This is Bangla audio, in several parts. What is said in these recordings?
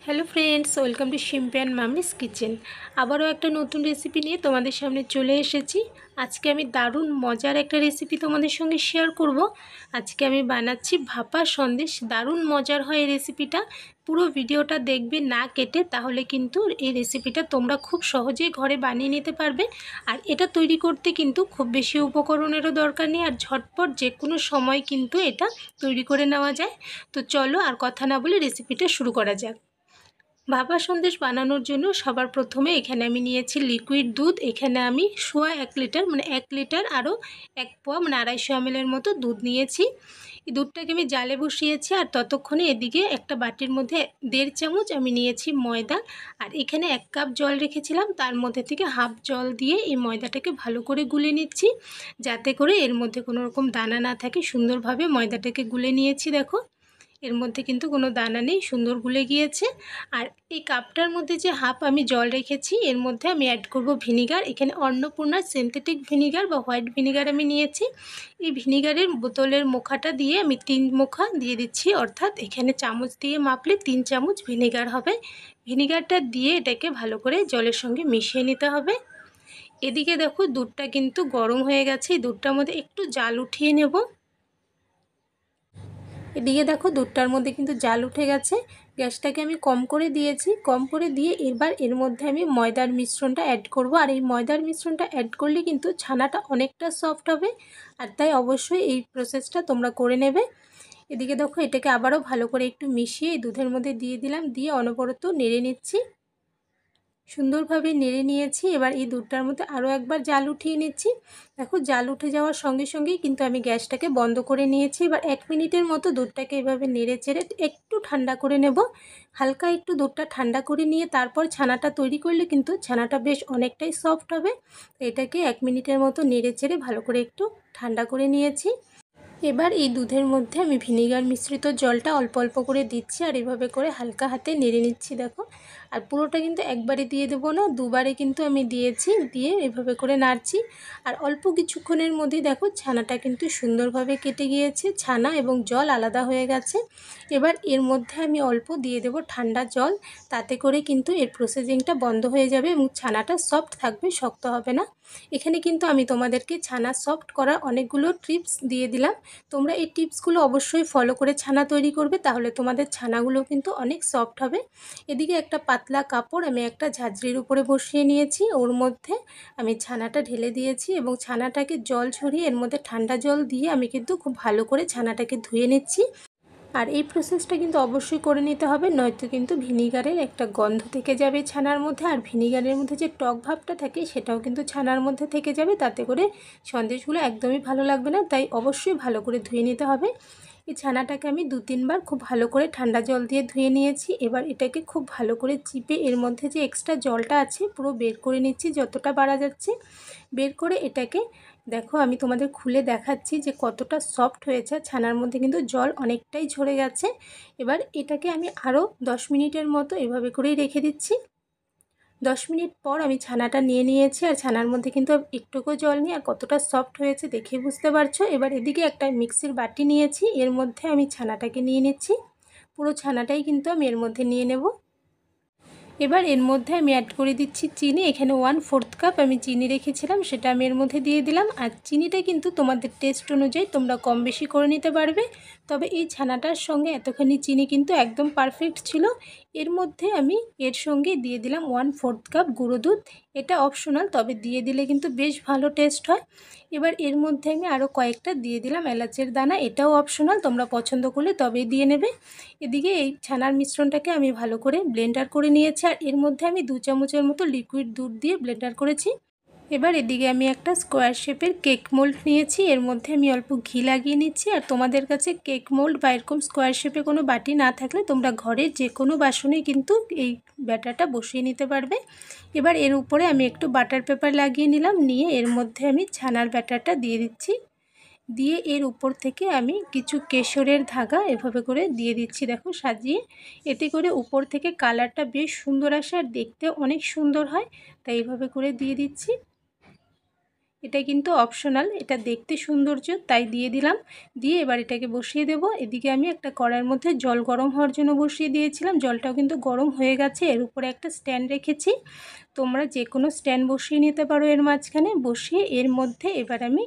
Hello friends, welcome to Shimpi and mummy's kitchen. আবারও একটা নতুন রেসিপি নিয়ে তোমাদের সামনে চলে এসেছি। আজকে আমি দারুণ মজার একটা রেসিপি তোমাদের সঙ্গে শেয়ার করব। আজকে আমি বানাচ্ছি ভাপা সন্দেশ। দারুণ মজার হয় এই রেসিপিটা। পুরো ভিডিওটা দেখবে না কেটে, তাহলে কিন্তু এই রেসিপিটা তোমরা খুব সহজেই ঘরে বানিয়ে নিতে পারবে। আর এটা তৈরি করতে কিন্তু খুব বেশি উপকরণেরও দরকার নেই, আর ঝটপট যে কোনো সময় কিন্তু এটা তৈরি করে নেওয়া যায়। তো চলো আর কথা না বলে রেসিপিটা শুরু করা যাক। ভাপা সন্দেশ বানানোর জন্য সবার প্রথমে এখানে আমি নিয়েছি লিকুইড দুধ। এখানে আমি সোয়া 1 লিটার, মানে 1 লিটার আরও 1 পোয়া, মানে 250 ml মতো দুধ নিয়েছি। এই দুধটাকে আমি জালে বসিয়েছি, আর ততক্ষণে এদিকে একটা বাটির মধ্যে 1.5 চামচ আমি নিয়েছি ময়দা। আর এখানে 1 কাপ জল রেখেছিলাম, তার মধ্যে থেকে হাফ জল দিয়ে এই ময়দাটাকে ভালো করে গুলে নিচ্ছি, যাতে করে এর মধ্যে কোনো রকম দানা না থাকে। সুন্দরভাবে ময়দাটাকে গুলে নিয়েছি, দেখো এর মধ্যে কিন্তু কোনো দানা নেই, সুন্দর গুলে গিয়েছে। আর এই কাপটার মধ্যে যে হাফ আমি জল রেখেছি, এর মধ্যে আমি অ্যাড করব ভিনিগার। এখানে অন্নপূর্ণার সিনথেটিক ভিনিগার বা হোয়াইট ভিনিগার আমি নিয়েছি। এই ভিনিগারের বোতলের মুখাটা দিয়ে আমি 3 মুখা দিয়ে দিচ্ছি, অর্থাৎ এখানে চামচ দিয়ে মাপলে 3 চামচ ভিনিগার হবে। ভিনিগারটা দিয়ে এটাকে ভালো করে জলের সঙ্গে মিশিয়ে নিতে হবে। এদিকে দেখো দুধটা কিন্তু গরম হয়ে গেছে, এই দুধটার মধ্যে একটু জাল উঠিয়ে নেব। এদিকে দেখো দুধটার মধ্যে কিন্তু জাল উঠে গেছে। গ্যাসটাকে আমি কম করে দিয়েছি, কম করে দিয়ে এবার এর মধ্যে আমি ময়দার মিশ্রণটা অ্যাড করব। আর এই ময়দার মিশ্রণটা অ্যাড করলে কিন্তু ছানাটা অনেকটা সফট হবে, আর তাই অবশ্যই এই প্রসেসটা তোমরা করে নেবে। এদিকে দেখো এটাকে আবারও ভালো করে একটু মিশিয়ে এই দুধের মধ্যে দিয়ে দিলাম, দিয়ে অনবরত নেড়ে নিচ্ছি। সুন্দরভাবে নেড়ে নিয়েছি। এবার এই দুধটার মধ্যে আরও একবার জাল উঠিয়ে নিচ্ছি। দেখো জাল উঠে যাওয়ার সঙ্গে সঙ্গেই কিন্তু আমি গ্যাসটাকে বন্ধ করে নিয়েছি। এবার 1 মিনিটের মতো দুধটাকে এভাবে নেড়ে চেড়ে একটু ঠান্ডা করে নেব। হালকা একটু দুধটা ঠান্ডা করে নিয়ে তারপর ছানাটা তৈরি করলে কিন্তু ছানাটা বেশ অনেকটাই সফট হবে। তো এটাকে 1 মিনিটের মতো নেড়ে চেড়ে ভালো করে একটু ঠান্ডা করে নিয়েছি। এবার এই দুধের মধ্যে আমি ভিনিগার মিশ্রিত জলটা অল্প অল্প করে দিচ্ছি, আর এভাবে করে হালকা হাতে নেড়ে নিচ্ছি। দেখো, আর পুরোটা কিন্তু একবারে দিয়ে দেবো না, দুবারে কিন্তু আমি দিয়েছি, দিয়ে এভাবে করে নাড়ছি। আর অল্প কিছুক্ষণের মধ্যেই দেখো ছানাটা কিন্তু সুন্দরভাবে কেটে গিয়েছে, ছানা এবং জল আলাদা হয়ে গেছে। এবার এর মধ্যে আমি অল্প দিয়ে দেবো ঠান্ডা জল, তাতে করে কিন্তু এর প্রসেসিংটা বন্ধ হয়ে যাবে এবং ছানাটা সফট থাকবে, শক্ত হবে না। এখানে কিন্তু আমি তোমাদেরকে ছানা সফট করার অনেকগুলো টিপস দিয়ে দিলাম। তোমরা এই টিপসগুলো অবশ্যই ফলো করে ছানা তৈরি করবে, তাহলে তোমাদের ছানাগুলো কিন্তু অনেক সফট হবে। এদিকে একটা পাতলা কাপড় আমি একটা ঝাঁঝরির উপরে বসিয়ে নিয়েছি, ওর মধ্যে আমি ছানাটা ঢেলে দিয়েছি এবং ছানাটাকে জল ঝরিয়ে এর মধ্যে ঠান্ডা জল দিয়ে আমি কিন্তু খুব ভালো করে ছানাটাকে ধুয়ে নিচ্ছি। আর এই প্রসেসটা কিন্তু অবশ্যই করে নিতে হবে, নয়তো কিন্তু ভিনিগারের একটা গন্ধ থেকে যাবে ছানার মধ্যে, আর ভিনিগারের মধ্যে যে টক ভাবটা থাকে সেটাও কিন্তু ছানার মধ্যে থেকে যাবে, তাতে করে সন্দেশগুলো একদমই ভালো লাগবে না। তাই অবশ্যই ভালো করে ধুয়ে নিতে হবে। এই ছানাটাকে আমি 2-3 বার খুব ভালো করে ঠান্ডা জল দিয়ে ধুয়ে নিয়েছি। এবার এটাকে খুব ভালো করে চিপে এর মধ্যে যে এক্সট্রা জলটা আছে পুরো বের করে নিচ্ছি, যতটা বাড়া যাচ্ছে। বের করে এটাকে দেখো আমি তোমাদের খুলে দেখাচ্ছি যে কতটা সফট হয়েছে। ছানার মধ্যে কিন্তু জল অনেকটাই ঝরে গেছে। এবার এটাকে আমি আরও 10 মিনিটের মতো এভাবে করেই রেখে দিচ্ছি। 10 মিনিট পর আমি ছানাটা নিয়ে নিয়েছি, আর ছানার মধ্যে কিন্তু একটুকু জল নেই, আর কতটা সফট হয়েছে দেখে বুঝতে পারছো। এবার এদিকে একটা মিক্সির বাটি নিয়েছি, এর মধ্যে আমি ছানাটাকে নিয়ে নিচ্ছি। পুরো ছানাটাই কিন্তু আমি এর মধ্যে নিয়ে নেব। এবার এর মধ্যে আমি অ্যাড করে দিচ্ছি চিনি। এখানে 1/4 কাপ আমি চিনি রেখেছিলাম, সেটা আমি এর মধ্যে দিয়ে দিলাম। আর চিনিটা কিন্তু তোমাদের টেস্ট অনুযায়ী তোমরা কম বেশি করে নিতে পারবে, তবে এই ছানাটার সঙ্গে এতখানি চিনি কিন্তু একদম পারফেক্ট ছিল। এর মধ্যে আমি এর সঙ্গে দিয়ে দিলাম 1/4 কাপ গুঁড়ো দুধ। এটা অপশনাল, তবে দিয়ে দিলে কিন্তু বেশ ভালো টেস্ট হয়। এবার এর মধ্যে আমি আরও কয়েকটা দিয়ে দিলাম এলাচের দানা, এটাও অপশনাল, তোমরা পছন্দ করলে তবেই দিয়ে নেবে। এদিকে এই ছানার মিশ্রণটাকে আমি ভালো করে ব্লেন্ডার করে নিয়েছি, আর এর মধ্যে আমি 2 চামচের মতো লিকুইড দুধ দিয়ে ব্লেন্ডার করেছি। এবার এদিকে আমি একটা স্কোয়ার শেপের কেক মোল্ড নিয়েছি, এর মধ্যে আমি অল্প ঘি লাগিয়ে নিচ্ছি। আর তোমাদের কাছে কেক মোল্ড বা এরকম স্কোয়ার শেপে কোনো বাটি না থাকলে তোমরা ঘরের যে কোনো বাসনেই কিন্তু এই ব্যাটারটা বসিয়ে নিতে পারবে। এবার এর উপরে আমি একটু বাটার পেপার লাগিয়ে নিলাম, নিয়ে এর মধ্যে আমি ছানার ব্যাটারটা দিয়ে দিচ্ছি। দিয়ে এর উপর থেকে আমি কিছু কেশরের ধাগা এভাবে করে দিয়ে দিচ্ছি, দেখো সাজিয়ে। এতে করে উপর থেকে কালারটা বেশ সুন্দর আসে, আর দেখতে অনেক সুন্দর হয়, তাই এইভাবে করে দিয়ে দিচ্ছি। এটা কিন্তু অপশনাল, এটা দেখতে সৌন্দর্য তাই দিয়ে দিলাম। দিয়ে এবার এটাকে বসিয়ে দেব। এদিকে আমি একটা কড়াইয়ের মধ্যে জল গরম হওয়ার জন্য বসিয়ে দিয়েছিলাম। জলটাও কিন্তু গরম হয়ে গেছে। এর উপরে একটা স্ট্যান্ড রেখেছি, তোমরা যে কোনো স্ট্যান্ড বসিয়ে নিতে পারো এর মাঝখানে। বসিয়ে এর মধ্যে এবার আমি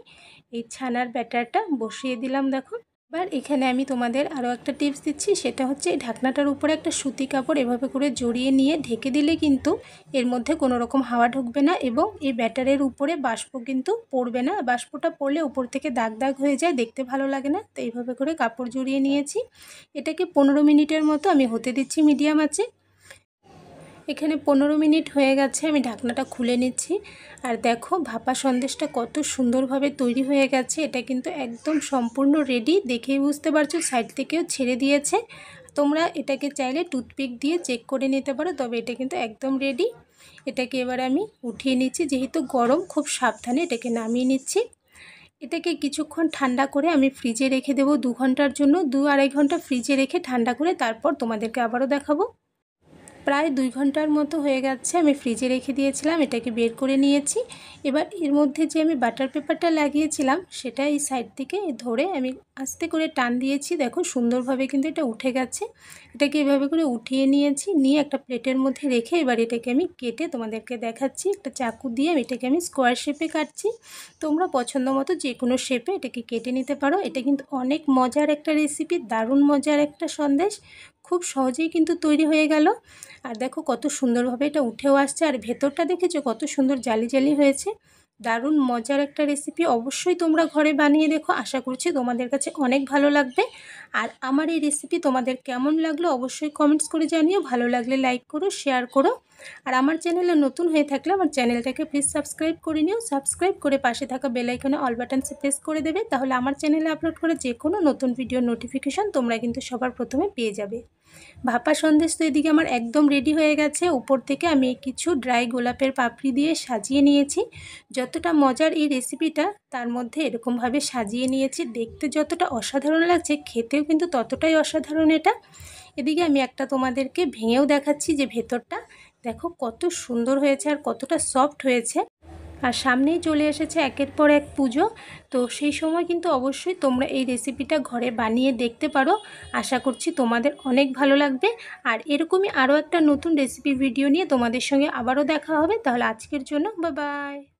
এই ছানার ব্যাটারটা বসিয়ে দিলাম। দেখো, এবার এখানে আমি তোমাদের আরও একটা টিপস দিচ্ছি, সেটা হচ্ছে এই ঢাকনাটার উপরে একটা সুতি কাপড় এভাবে করে জড়িয়ে নিয়ে ঢেকে দিলে কিন্তু এর মধ্যে কোনো রকম হাওয়া ঢুকবে না এবং এই ব্যাটারের উপরে বাষ্প কিন্তু পড়বে না। বাষ্পটা পড়লে উপর থেকে দাগ দাগ হয়ে যায়, দেখতে ভালো লাগে না। তো এইভাবে করে কাপড় জড়িয়ে নিয়েছি। এটাকে 15 মিনিটের মতো আমি হতে দিচ্ছি মিডিয়াম আঁচে। এখানে 15 মিনিট হয়ে গেছে, আমি ঢাকনাটা খুলে নিচ্ছি। আর দেখো ভাপা সন্দেশটা কত সুন্দরভাবে তৈরি হয়ে গেছে। এটা কিন্তু একদম সম্পূর্ণ রেডি, দেখেই বুঝতে পারছো সাইড থেকেও ছেড়ে দিয়েছে। তোমরা এটাকে চাইলে টুথপিক দিয়ে চেক করে নিতে পারো, তবে এটা কিন্তু একদম রেডি। এটাকে এবার আমি উঠিয়ে নিচ্ছি, যেহেতু গরম খুব সাবধানে এটাকে নামিয়ে নিচ্ছি। এটাকে কিছুক্ষণ ঠান্ডা করে আমি ফ্রিজে রেখে দেবো 2 ঘন্টার জন্য। 2-2.5 ঘন্টা ফ্রিজে রেখে ঠান্ডা করে তারপর তোমাদেরকে আবারও দেখাবো। প্রায় 2 ঘন্টার মতো হয়ে গেছে, আমি ফ্রিজে রেখে দিয়েছিলাম। এটাকে বের করে নিয়েছি। এবার এর মধ্যে যে আমি বাটার পেপারটা লাগিয়েছিলাম সেটা এই সাইড থেকে ধরে আমি আস্তে করে টান দিয়েছি। দেখো সুন্দরভাবে কিন্তু এটা উঠে গেছে। এটাকে এভাবে করে উঠিয়ে নিয়েছি, নিয়ে একটা প্লেটের মধ্যে রেখে এবার এটাকে আমি কেটে তোমাদেরকে দেখাচ্ছি। একটা চাকু দিয়ে এটাকে আমি স্কোয়ার শেপে কাটছি। তোমরা পছন্দ মতো যে কোনো শেপে এটাকে কেটে নিতে পারো। এটা কিন্তু অনেক মজার একটা রেসিপি, দারুণ মজার একটা সন্দেশ, খুব সহজেই কিন্তু তৈরি হয়ে গেল। আর দেখো কত সুন্দরভাবে এটা উঠেও আসছে, আর ভেতরটা দেখেছো কত সুন্দর জালি জালি হয়েছে। দারুণ মজার একটা রেসিপি, অবশ্যই তোমরা ঘরে বানিয়ে দেখো। আশা করছি তোমাদের কাছে অনেক ভালো লাগবে। আর আমার এই রেসিপি তোমাদের কেমন লাগলো অবশ্যই কমেন্টস করে জানিও। ভালো লাগলে লাইক করো, শেয়ার করো। আর আমার চ্যানেলে নতুন হয়ে থাকলে আমার চ্যানেলটাকে প্লিজ সাবস্ক্রাইব করে নিও। সাবস্ক্রাইব করে পাশে থাকা বেল আইকনে অল বাটনসে প্রেস করে দেবে, তাহলে আমার চ্যানেলে আপলোড করে যে কোনো নতুন ভিডিওর নোটিফিকেশন তোমরা কিন্তু সবার প্রথমে পেয়ে যাবে। ভাপা সন্দেশ তো এদিকে আমার একদম রেডি হয়ে গেছে। উপর থেকে আমি কিছু ড্রাই গোলাপের পাপড়ি দিয়ে সাজিয়ে নিয়েছি। যতটা মজার এই রেসিপিটা, তার মধ্যে এরকমভাবে সাজিয়ে নিয়েছি। দেখতে যতটা অসাধারণ লাগছে, খেতেও কিন্তু ততটাই অসাধারণ এটা। এদিকে আমি একটা তোমাদেরকে ভেঙেও দেখাচ্ছি যে ভেতরটা দেখো কত সুন্দর হয়েছে আর কতটা সফট হয়েছে। আর সামনেই চলে এসেছে একের পর এক পুজো, তো সেই সময় কিন্তু অবশ্যই তোমরা এই রেসিপিটা ঘরে বানিয়ে দেখতে পারো। আশা করছি তোমাদের অনেক ভালো লাগবে। আর এরকমই আরও একটা নতুন রেসিপি ভিডিও নিয়ে তোমাদের সঙ্গে আবারও দেখা হবে। তাহলে আজকের জন্য বাই বাই।